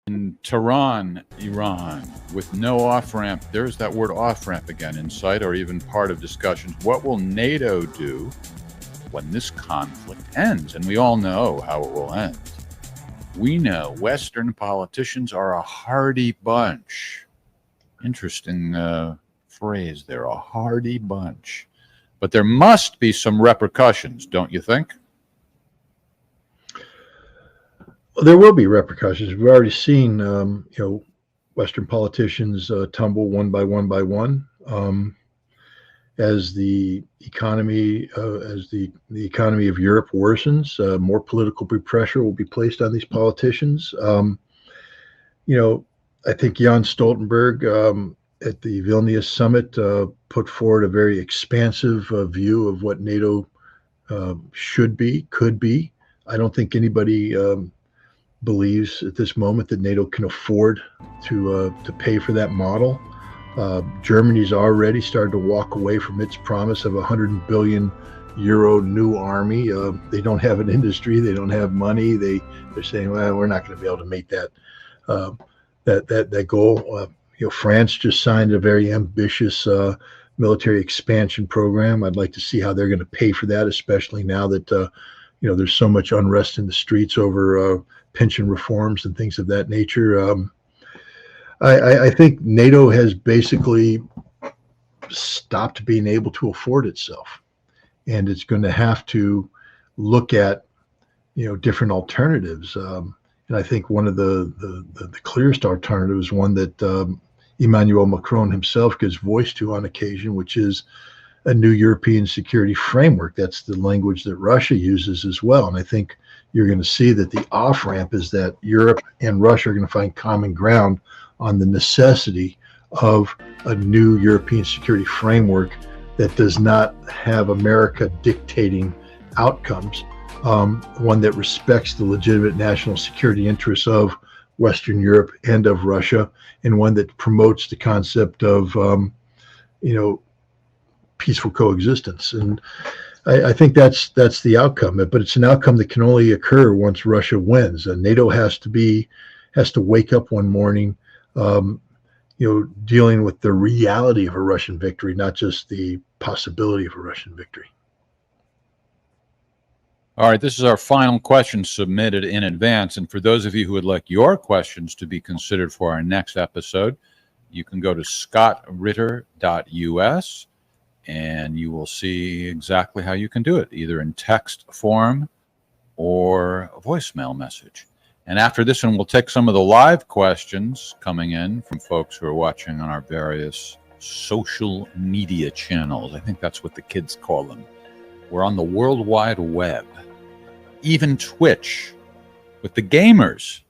in Tehran, Iran, with no off ramp. There's that word off ramp again in sight or even part of discussions. What will NATO do when this conflict ends? And we all know how it will end. We know Western politicians are a hardy bunch. Interesting phrase there, a hardy bunch. But there must be some repercussions, don't you think? There will be repercussions. We've already seen, Western politicians tumble one by one as the economy of Europe worsens. More political pressure will be placed on these politicians. I think Jan Stoltenberg at the Vilnius summit put forward a very expansive view of what NATO should be, could be. I don't think anybody believes at this moment that NATO can afford to pay for that model. Germany's already started to walk away from its promise of €100 billion new army. They don't have an industry, they don't have money. They're saying, well, we're not going to be able to make that goal. France just signed a very ambitious military expansion program. I'd like to see how they're going to pay for that, especially now that there's so much unrest in the streets over pension reforms and things of that nature. I think NATO has basically stopped being able to afford itself, and it's going to have to look at different alternatives. And I think one of the clearest alternatives, one that Emmanuel Macron himself gives voice to on occasion, which is a new European security framework. That's the language that Russia uses as well. And I think you're going to see that the off-ramp is that Europe and Russia are going to find common ground on the necessity of a new European security framework that does not have America dictating outcomes, one that respects the legitimate national security interests of Western Europe and of Russia, and one that promotes the concept of, peaceful coexistence. And I think that's the outcome, but it's an outcome that can only occur once Russia wins. And NATO has to wake up one morning, dealing with the reality of a Russian victory, not just the possibility of a Russian victory. All right, this is our final question submitted in advance. And for those of you who would like your questions to be considered for our next episode, you can go to scottritter.us and you will see exactly how you can do it, either in text form or a voicemail message. And after this one, we'll take some of the live questions coming in from folks who are watching on our various social media channels. I think that's what the kids call them. We're on the World Wide Web, even Twitch, with the gamers.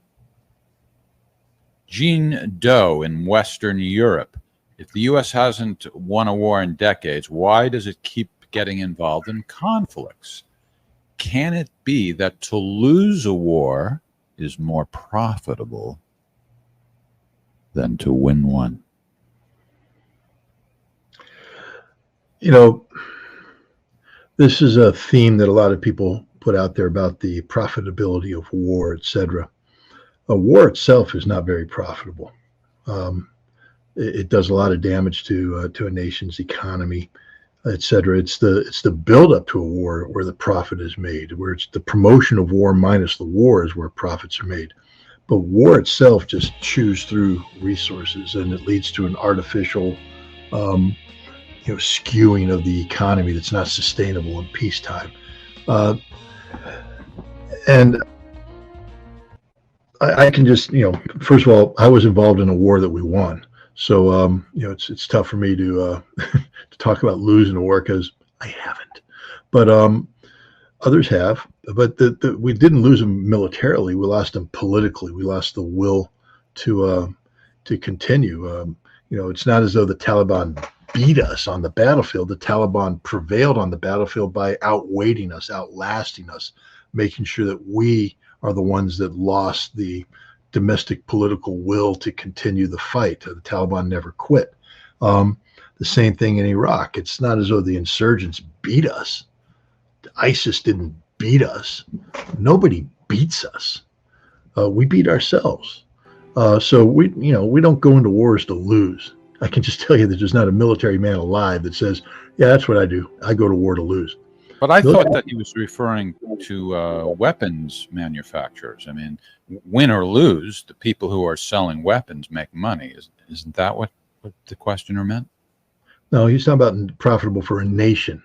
Jean Doe in Western Europe. If the U.S. hasn't won a war in decades, why does it keep getting involved in conflicts? Can it be that to lose a war is more profitable than to win one? This is a theme that a lot of people put out there about the profitability of war, etc. A war itself is not very profitable. It does a lot of damage to a nation's economy, etc. It's the build-up to a war where the profit is made, where it's the promotion of war minus the war is where profits are made. But war itself just chews through resources, and it leads to an artificial skewing of the economy that's not sustainable in peacetime. And I can just, first of all, I was involved in a war that we won. So, it's tough for me to to talk about losing a war because I haven't. But others have. But we didn't lose them militarily. We lost them politically. We lost the will to continue. It's not as though the Taliban beat us on the battlefield. The Taliban prevailed on the battlefield by outweighting us, outlasting us, making sure that we are the ones that lost the domestic political will to continue the fight. The Taliban never quit. The same thing in Iraq. It's not as though the insurgents beat us. ISIS didn't beat us. Nobody beats us. We beat ourselves. So we don't go into wars to lose. I can just tell you that there's not a military man alive that says, yeah, that's what I do. I go to war to lose. But I thought that he was referring to weapons manufacturers. I mean, win or lose, the people who are selling weapons make money. Isn't that what the questioner meant? No, he's talking about profitable for a nation,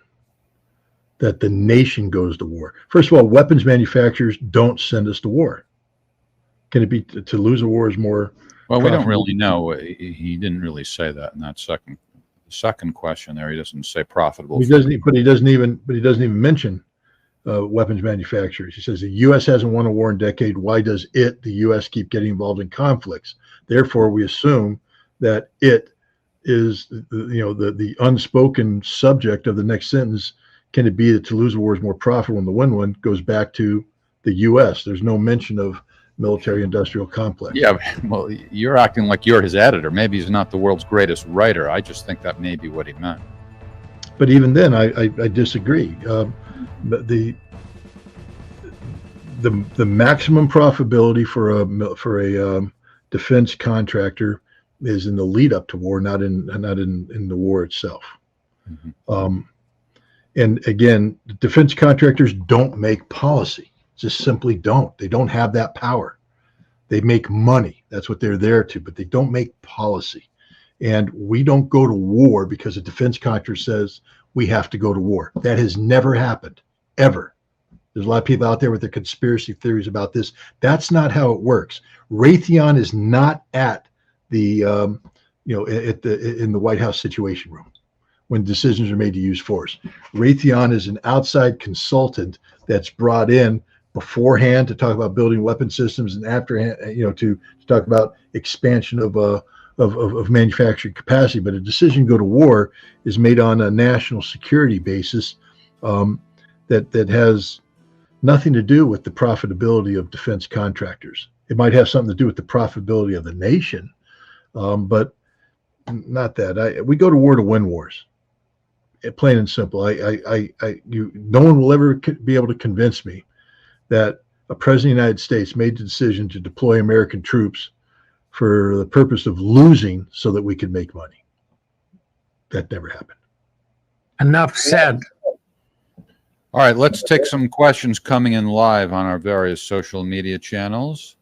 that the nation goes to war. First of all, weapons manufacturers don't send us to war. Can it be to lose a war is more? Well, we don't really know. He didn't really say that in that second question there. He doesn't say profitable. He doesn't even mention weapons manufacturers. He says the U.S. hasn't won a war in a decade. Why does the U.S., keep getting involved in conflicts? Therefore, we assume that it is the unspoken subject of the next sentence. Can it be that to lose a war is more profitable than the win one? Goes back to the U.S. There's no mention of military-industrial complex. Yeah, well, you're acting like you're his editor. Maybe he's not the world's greatest writer. I just think that may be what he meant. But even then, I disagree. But the maximum profitability for a defense contractor is in the lead up to war, not in the war itself. Mm-hmm. And again, defense contractors don't make policy. Just simply don't. They don't have that power. They make money. That's what they're there to, but they don't make policy. And we don't go to war because a defense contractor says we have to go to war. That has never happened, ever. There's a lot of people out there with their conspiracy theories about this. That's not how it works. Raytheon is not at the in the White House Situation Room when decisions are made to use force. Raytheon is an outside consultant that's brought in beforehand to talk about building weapon systems, and afterhand, to talk about expansion of manufacturing capacity. But a decision to go to war is made on a national security basis that has nothing to do with the profitability of defense contractors. It might have something to do with the profitability of the nation, but not that. We go to war to win wars. Plain and simple. No one will ever be able to convince me that a president of the United States made the decision to deploy American troops for the purpose of losing so that we could make money. That never happened. Enough said. All right, let's take some questions coming in live on our various social media channels.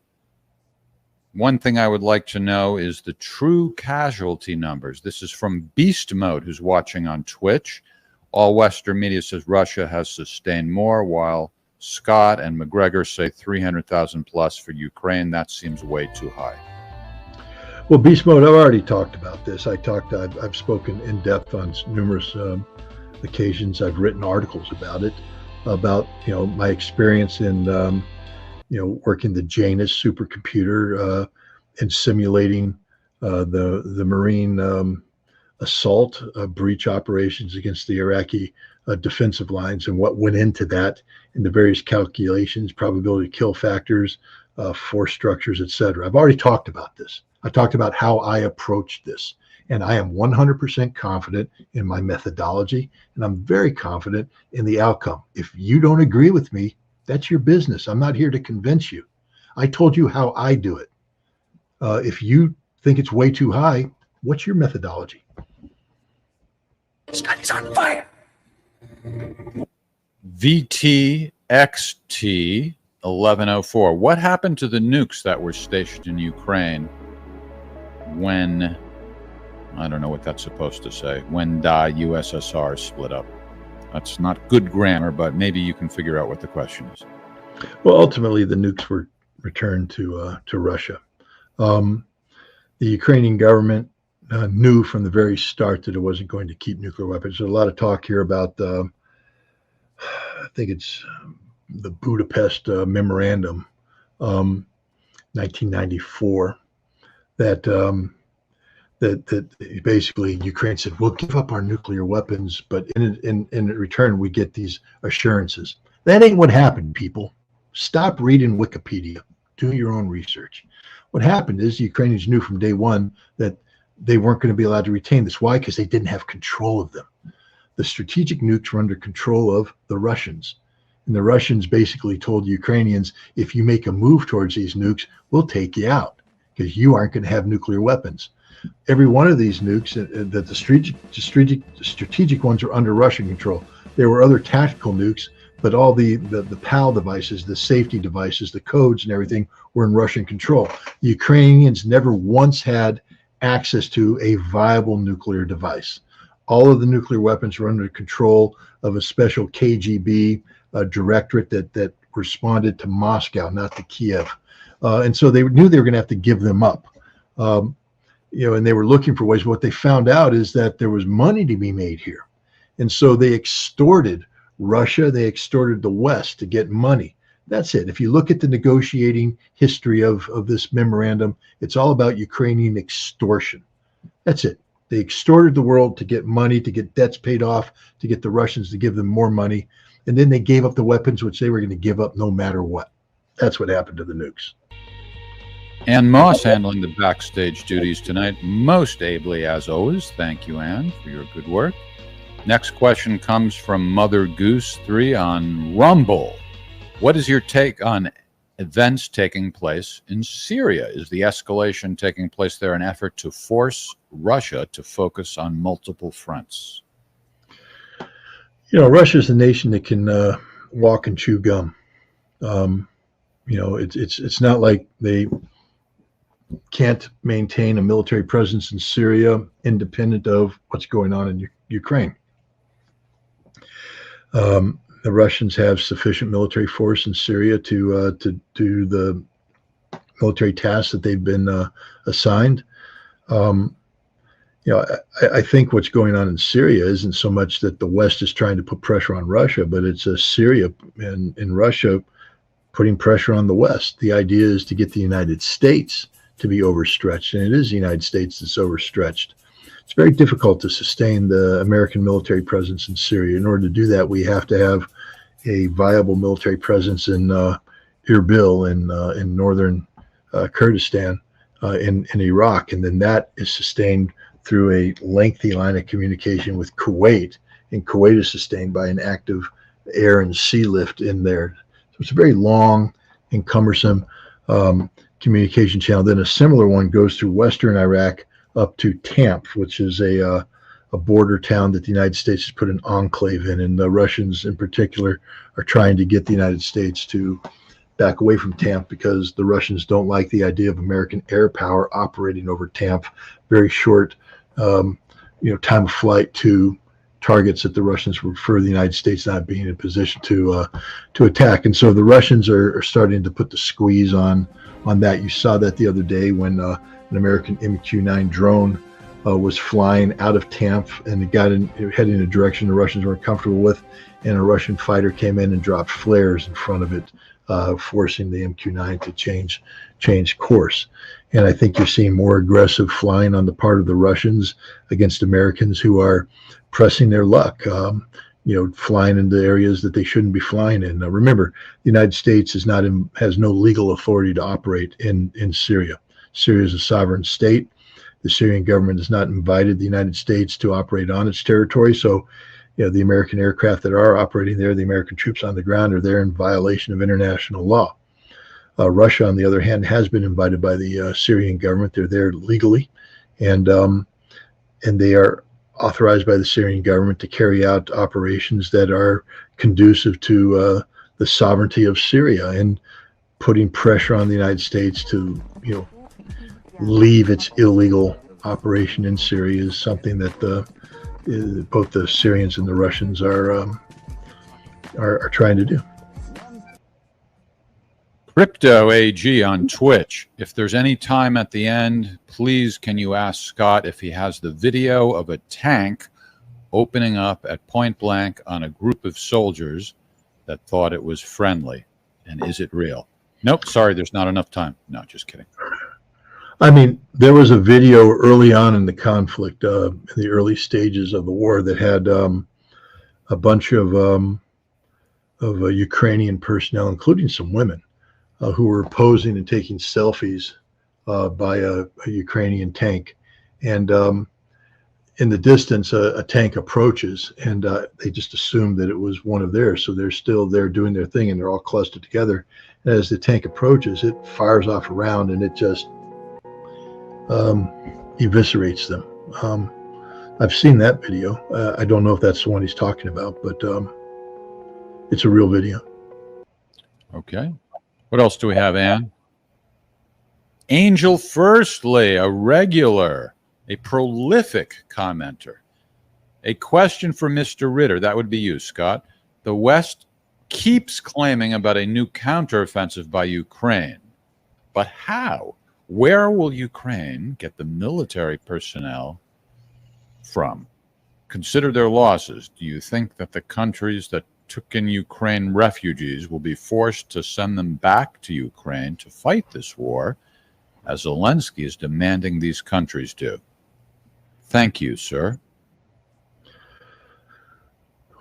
One thing I would like to know is the true casualty numbers. This is from Beast Mode, who's watching on Twitch. All Western media says Russia has sustained more, while Scott and McGregor say 300,000 plus for Ukraine. That seems way too high. Well, Beast Mode, I've already talked about this. I've spoken in depth on numerous occasions. I've written articles about it, about my experience in working the Janus supercomputer and simulating the Marine assault breach operations against the Iraqi defensive lines, and what went into that, and the various calculations, probability kill factors, force structures, etc. I've already talked about this. I talked about how I approached this, and I am 100% confident in my methodology, and I'm very confident in the outcome. If you don't agree with me, that's your business. I'm not here to convince you. I told you how I do it. If you think it's way too high, what's your methodology? Study's on fire. VTXT 1104. What happened to the nukes that were stationed in Ukraine when, I don't know what that's supposed to say, when the USSR split up? That's not good grammar, but maybe you can figure out what the question is. Well, ultimately, the nukes were returned to Russia. The Ukrainian government knew from the very start that it wasn't going to keep nuclear weapons. There's a lot of talk here about, I think it's the Budapest Memorandum, 1994, that basically Ukraine said, we'll give up our nuclear weapons, but in return, we get these assurances. That ain't what happened, people. Stop reading Wikipedia. Do your own research. What happened is the Ukrainians knew from day one that they weren't going to be allowed to retain this. Why? Because they didn't have control of them. The strategic nukes were under control of the Russians. And the Russians basically told the Ukrainians, if you make a move towards these nukes, we'll take you out. because you aren't going to have nuclear weapons. Every one of these nukes, that the strategic ones are under Russian control. There were other tactical nukes, but all the PAL devices, the safety devices, the codes and everything were in Russian control. The Ukrainians never once had access to a viable nuclear device. All of the nuclear weapons were under control of a special KGB directorate that responded to Moscow, not to Kiev. And so they knew they were going to have to give them up. And they were looking for ways. What they found out is that there was money to be made here. And so they extorted Russia, they extorted the West to get money. That's it. If you look at the negotiating history of this memorandum, it's all about Ukrainian extortion. That's it. They extorted the world to get money, to get debts paid off, to get the Russians to give them more money. And then they gave up the weapons, which they were going to give up no matter what. That's what happened to the nukes. Ann Moss handling the backstage duties tonight, most ably as always. Thank you, Ann, for your good work. Next question comes from Mother Goose 3 on Rumble. What is your take on events taking place in Syria? Is the escalation taking place there an effort to force Russia to focus on multiple fronts? Russia's a nation that can walk and chew gum. It's not like they can't maintain a military presence in Syria independent of what's going on in Ukraine. The Russians have sufficient military force in Syria to do the military tasks that they've been assigned. I think what's going on in Syria isn't so much that the West is trying to put pressure on Russia, but it's Syria and Russia putting pressure on the West. The idea is to get the United States to be overstretched, and it is the United States that's overstretched. It's very difficult to sustain the American military presence in Syria. In order to do that, we have to have a viable military presence in Erbil in northern Kurdistan, in Iraq, and then that is sustained through a lengthy line of communication with Kuwait, and Kuwait is sustained by an active air and sea lift in there. So it's a very long and cumbersome communication channel. Then a similar one goes through western Iraq up to Tamf, which is a border town that the United States has put an enclave in, and the Russians in particular are trying to get the United States to back away from Tamf because the Russians don't like the idea of American air power operating over Tamf. Very short, time of flight to targets that the Russians would prefer the United States not being in a position to attack. And so the Russians are starting to put the squeeze on that. You saw that the other day when an American MQ-9 drone was flying out of Tamf, and it heading in a direction the Russians weren't comfortable with, and a Russian fighter came in and dropped flares in front of it, forcing the MQ-9 to change course. And I think you're seeing more aggressive flying on the part of the Russians against Americans who are pressing their luck, flying into areas that they shouldn't be flying in. Now, remember, the United States has no legal authority to operate in Syria. Syria is a sovereign state. The Syrian government has not invited the United States to operate on its territory. So, the American aircraft that are operating there, the American troops on the ground, are there in violation of international law. Russia, on the other hand, has been invited by the Syrian government. They're there legally, and they are authorized by the Syrian government to carry out operations that are conducive to the sovereignty of Syria, and putting pressure on the United States to, leave its illegal operation in Syria is something that both the Syrians and the Russians are trying to do. Crypto AG on Twitch. If there's any time at the end, please can you ask Scott if he has the video of a tank opening up at point blank on a group of soldiers that thought it was friendly, and is it real? Nope, sorry, there's not enough time. No, just kidding. I mean, there was a video early on in the conflict, in the early stages of the war, that had a bunch of Ukrainian personnel, including some women, who were posing and taking selfies by a Ukrainian tank. And in the distance, a tank approaches, and they just assumed that it was one of theirs. So they're still there doing their thing, and they're all clustered together. And as the tank approaches, it fires off a round, and it just eviscerates them. I've seen that video. I don't know if that's the one he's talking about, but it's a real video. Okay. What else do we have, Ann? Angel Firstly, a regular, a prolific commenter. A question for Mr. Ritter. That would be you, Scott. The West keeps claiming about a new counteroffensive by Ukraine. But how? Where will Ukraine get the military personnel from? Consider their losses. Do you think that the countries that took in Ukraine refugees will be forced to send them back to Ukraine to fight this war, as Zelensky is demanding these countries do? Thank you, sir.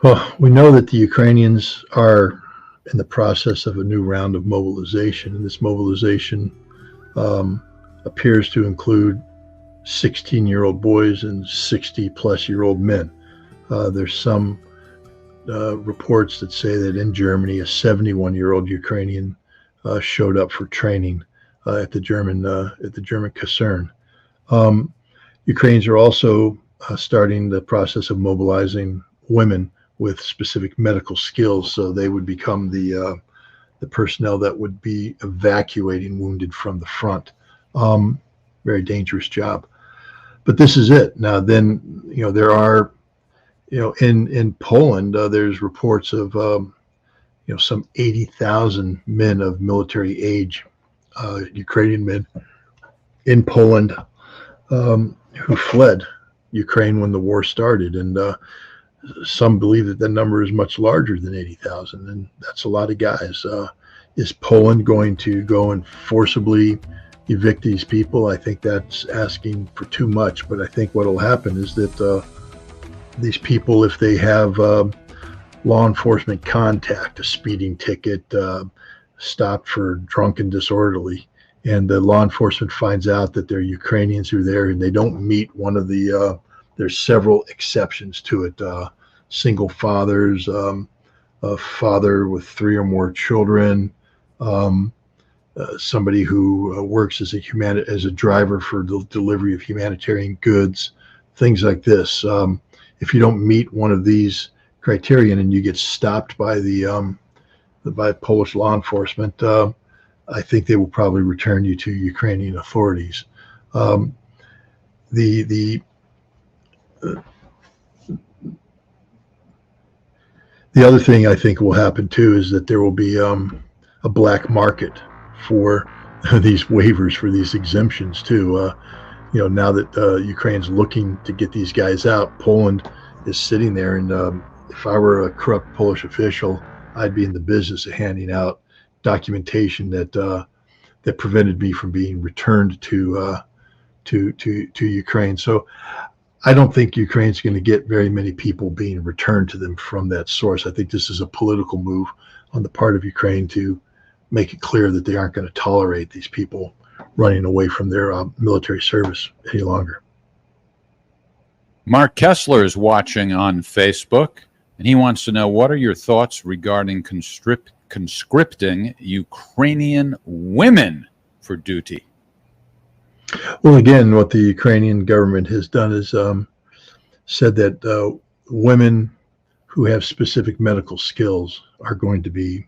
Well, we know that the Ukrainians are in the process of a new round of mobilization, and this mobilization appears to include 16-year-old boys and 60-plus-year-old men. There's some reports that say that in Germany, a 71-year-old Ukrainian showed up for training at the German Kaserne. Ukrainians are also starting the process of mobilizing women with specific medical skills, so they would become the personnel that would be evacuating wounded from the front. Very dangerous job. But this is it. Now, then, there are, in Poland, there's reports of, some 80,000 men of military age, Ukrainian men in Poland, who fled Ukraine when the war started. And some believe that the number is much larger than 80,000, and that's a lot of guys. Is Poland going to go and forcibly evict these people? I think that's asking for too much, but I think what will happen is that these people, if they have law enforcement contact, a speeding ticket, stopped for drunk and disorderly, and the law enforcement finds out that they're Ukrainians who are there and they don't meet one of the, there's several exceptions to it. Single fathers, a father with 3 or more children, somebody who works as a driver for the delivery of humanitarian goods, things like this. If you don't meet one of these criterion and you get stopped by by Polish law enforcement, I think they will probably return you to Ukrainian authorities. The other thing I think will happen too is that there will be a black market for these waivers, for these exemptions too. Now that Ukraine's looking to get these guys out, Poland is sitting there, and if I were a corrupt Polish official, I'd be in the business of handing out documentation that prevented me from being returned to Ukraine. So I don't think Ukraine's going to get very many people being returned to them from that source. I think this is a political move on the part of Ukraine to make it clear that they aren't going to tolerate these people running away from their military service any longer. Mark Kessler is watching on Facebook, and he wants to know, what are your thoughts regarding conscripting Ukrainian women for duty? Well, again, what the Ukrainian government has done is said that women who have specific medical skills are going to be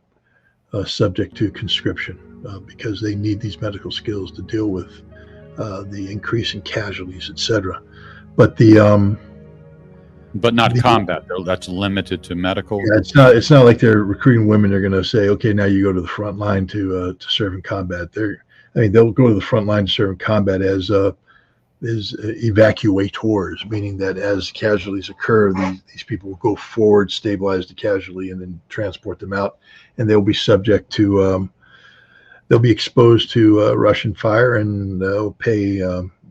subject to conscription because they need these medical skills to deal with the increase in casualties, etc. But but not combat, though. That's limited to medical. Yeah, it's not like they're recruiting women. They're going to say, okay, now you go to the front line to serve in combat. They'll go to the front line to serve in combat as evacuators, meaning that as casualties occur, these people will go forward, stabilize the casualty, and then transport them out. And they'll be subject to, they'll be exposed to Russian fire, and they'll pay.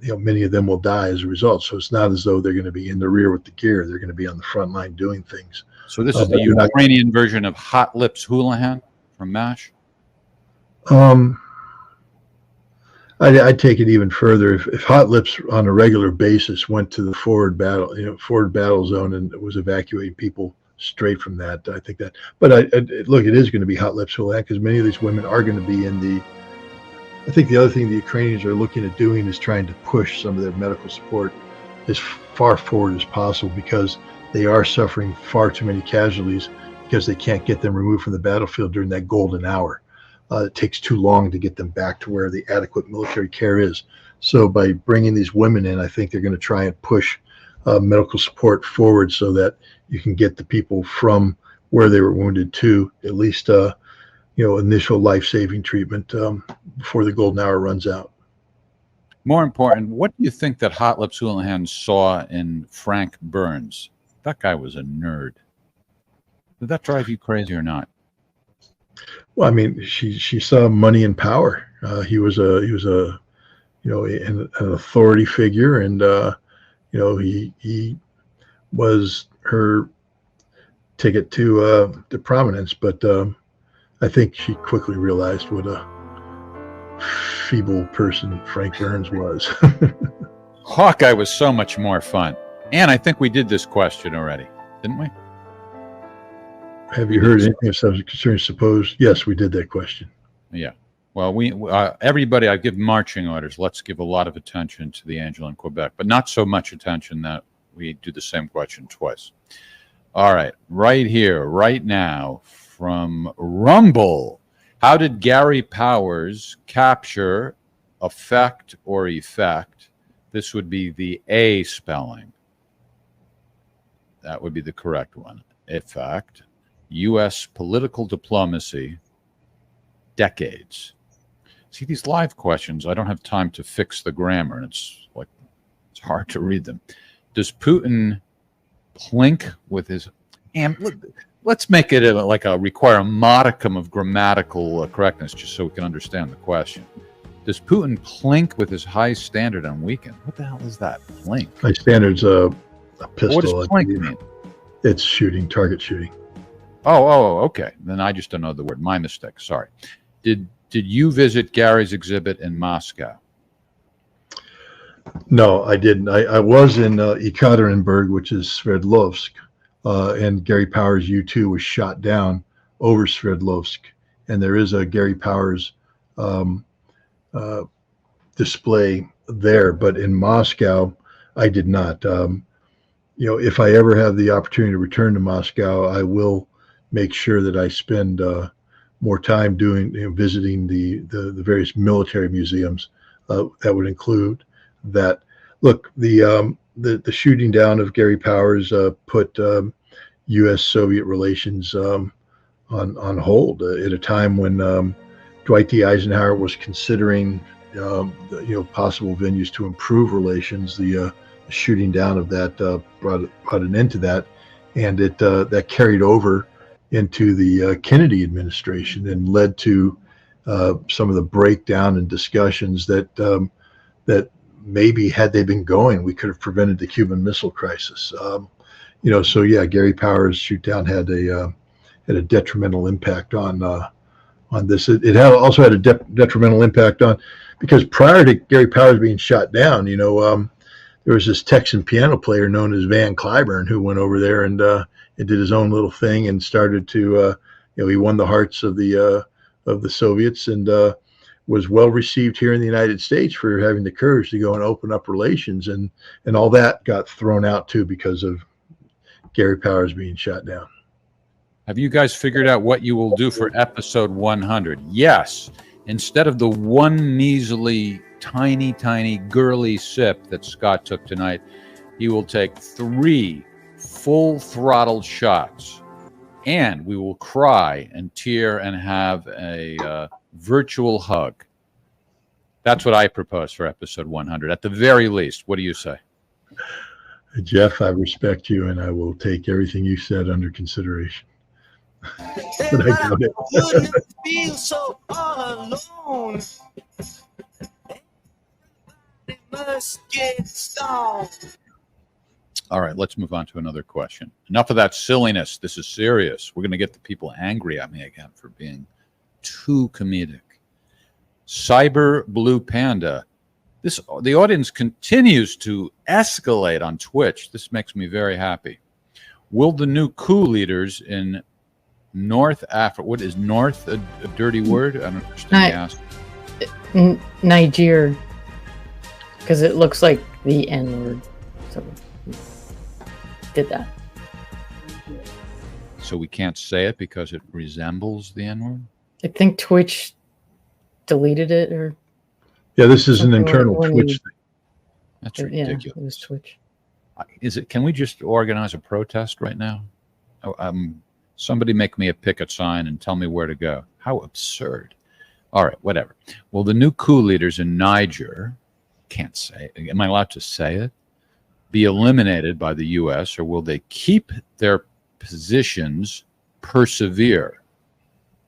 Many of them will die as a result. So it's not as though they're going to be in the rear with the gear. They're going to be on the front line doing things. So this is the Ukrainian version of Hot Lips Houlihan from MASH? I'd take it even further. If Hot Lips on a regular basis went to the forward battle zone and was evacuating people straight from that, I think that. But look, it is going to be Hot Lips Houlihan because many of these women are going to be in I think the other thing the Ukrainians are looking at doing is trying to push some of their medical support as far forward as possible, because they are suffering far too many casualties because they can't get them removed from the battlefield during that golden hour. It takes too long to get them back to where the adequate military care is. So by bringing these women in, I think they're going to try and push medical support forward so that you can get the people from where they were wounded to at least initial life-saving treatment before the golden hour runs out. More important, what do you think that Hot Lips Houlihan saw in Frank Burns? That guy was a nerd. Did that drive you crazy or not? Well, I mean, she saw money and power. He was an authority figure, and he was her ticket to prominence. But I think she quickly realized what a feeble person Frank Burns was. Hawkeye was so much more fun. And I think we did this question already, didn't we? Have you heard anything of subject concerning supposed? Yes, we did that question. Yeah. Well, everybody, I give marching orders. Let's give a lot of attention to the Angel in Quebec, but not so much attention that we do the same question twice. All right. Right here, right now, from Rumble. How did Gary Powers capture affect or effect? This would be the A spelling. That would be the correct one. Effect. U.S. political diplomacy. Decades. See, these live questions, I don't have time to fix the grammar, and it's hard to read them. Does Putin plink with his... And let's make it require a modicum of grammatical correctness just so we can understand the question. Does Putin plink with his high standard on weekend? What the hell is that? Plink. High standard's a pistol. What does plink mean? It's shooting, target shooting. Oh, okay. Then I just don't know the word. My mistake. Sorry. Did you visit Gary's exhibit in Moscow? No, I didn't. I was in Ekaterinburg, which is Sverdlovsk, and Gary Powers' U-2 was shot down over Sverdlovsk, and there is a Gary Powers display there. But in Moscow, I did not. If I ever have the opportunity to return to Moscow, I will make sure that I spend more time visiting the various military museums. That would include that. Look, the shooting down of Gary Powers put U.S.-Soviet relations on hold at a time when Dwight D. Eisenhower was considering possible venues to improve relations. The shooting down of that brought an end to that, and that carried over into the Kennedy administration and led to some of the breakdown in discussions that maybe had they been going, we could have prevented the Cuban Missile Crisis. So yeah, Gary Powers' shoot down had a detrimental impact on this. It also had a detrimental impact on, because prior to Gary Powers being shot down, there was this Texan piano player known as Van Cliburn who went over there and did his own little thing and started to, he won the hearts of the Soviets and was well received here in the United States for having the courage to go and open up relations, and all that got thrown out too because of Gary Powers being shot down. Have you guys figured out what you will do for episode 100? Yes. Instead of the one measly, tiny, girly sip that Scott took tonight, he will take 3 full-throttled shots, and we will cry and tear and have a virtual hug. That's what I propose for episode 100. At the very least, what do you say? Jeff, I respect you, and I will take everything you said under consideration. But I doubt it. Wouldn't feel so all alone. Everybody must get stoned. All right, let's move on to another question. Enough of that silliness. This is serious. We're going to get the people angry at me again for being too comedic. Cyber Blue Panda. The audience continues to escalate on Twitch. This makes me very happy. Will the new coup leaders in North Africa, what is North a dirty word? I don't understand the ask. Niger, because it looks like the N word. So we did that. So we can't say it because it resembles the N-word? I think Twitch deleted it, or Yeah, this is an something internal when Twitch you- thing. That's yeah, ridiculous. it was Twitch. Is it? Can we just organize a protest right now? Somebody make me a picket sign and tell me where to go. How absurd. All right, whatever. Well, the new coup leaders in Niger, can't say it. Am I allowed to say it? Be eliminated by the U.S., or will they keep their positions, persevere?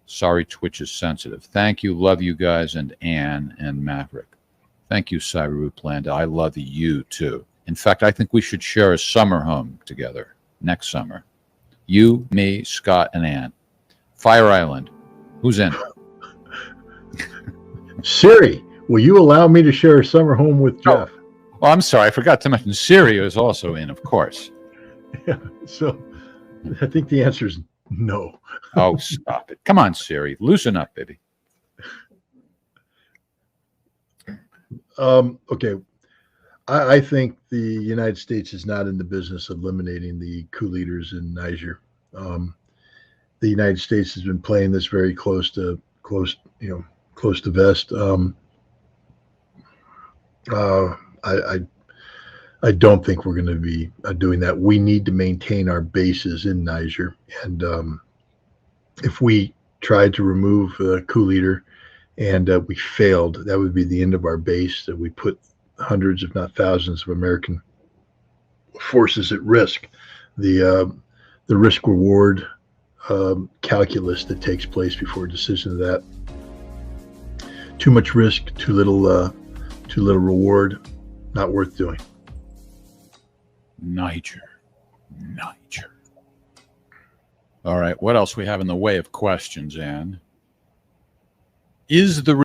Sorry, Twitch is sensitive. Thank you. Love you guys, and Anne and Maverick. Thank you, Cyru Planda. I love you too. In fact, I think we should share a summer home together next summer. You, me, Scott, and Ann. Fire Island. Who's in? Siri, will you allow me to share a summer home with Jeff? Oh, I'm sorry. I forgot to mention Siri is also in, of course. Yeah, so I think the answer is no. Oh, stop it. Come on, Siri. Loosen up, baby. Okay. I think the United States is not in the business of eliminating the coup leaders in Niger. The United States has been playing this very close to vest. I don't think we're going to be doing that. We need to maintain our bases in Niger, and if we tried to remove a coup leader and we failed, that would be the end of our base. That we put hundreds, if not thousands, of American forces at risk. The risk reward calculus that takes place before a decision of that. Too much risk, too little reward. Not worth doing. Niger. All right. What else we have in the way of questions, Ann? Is the